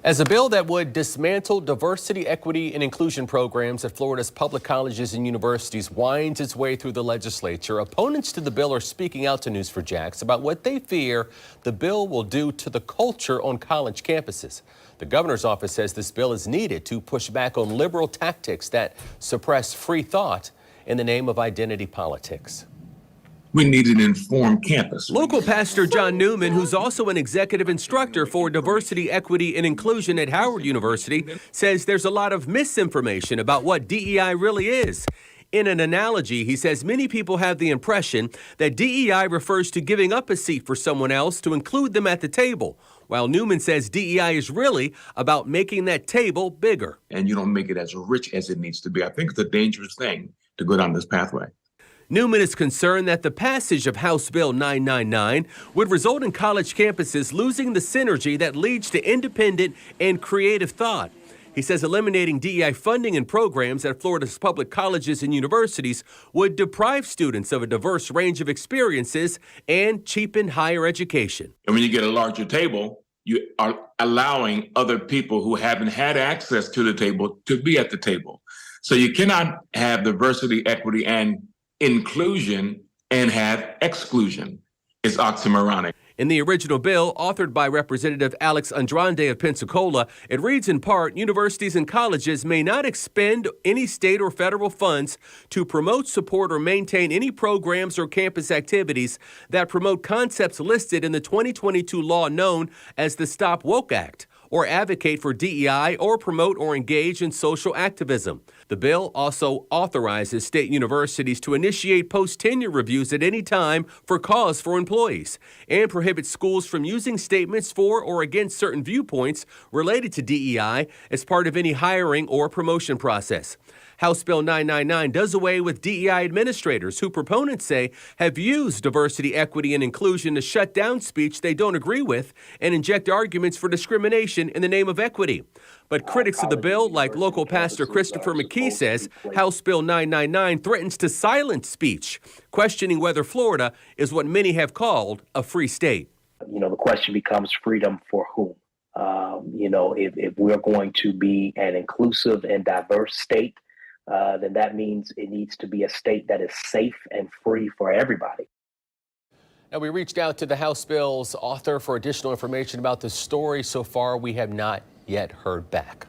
As a bill that would dismantle diversity, equity, and inclusion programs at Florida's public colleges and universities winds its way through the legislature, opponents to the bill are speaking out to News4Jax about what they fear the bill will do to the culture on college campuses. The governor's office says this bill is needed to push back on liberal tactics that suppress free thought in the name of identity politics. We need an informed campus. Local pastor John Newman, who's also an executive instructor for diversity, equity, and inclusion at Howard University, says there's a lot of misinformation about what DEI really is. In an analogy, he says many people have the impression that DEI refers to giving up a seat for someone else to include them at the table, while Newman says DEI is really about making that table bigger. And you don't make it as rich as it needs to be. I think it's a dangerous thing to go down this pathway. Newman is concerned that the passage of House Bill 999 would result in college campuses losing the synergy that leads to independent and creative thought. He says eliminating DEI funding and programs at Florida's public colleges and universities would deprive students of a diverse range of experiences and cheapen higher education. And when you get a larger table, you are allowing other people who haven't had access to the table to be at the table. So you cannot have diversity, equity, and inclusion and have exclusion. Is oxymoronic. In the original bill, authored by Representative Alex Andrade of Pensacola, it reads in part, universities and colleges may not expend any state or federal funds to promote, support, or maintain any programs or campus activities that promote concepts listed in the 2022 law known as the Stop Woke Act, or advocate for DEI or promote or engage in social activism. The bill also authorizes state universities to initiate post-tenure reviews at any time for cause for employees and prohibits schools from using statements for or against certain viewpoints related to DEI as part of any hiring or promotion process. House Bill 999 does away with DEI administrators who proponents say have used diversity, equity, and inclusion to shut down speech they don't agree with and inject arguments for discrimination in the name of equity. But critics of the bill, like local pastor Christopher McKee, says House Bill 999 threatens to silence speech, questioning whether Florida is what many have called a free state. The question becomes freedom for whom? If we're going to be an inclusive and diverse state, then that means it needs to be a state that is safe and free for everybody. Now, we reached out to the House bill's author for additional information about the story. So far, we have not yet heard back.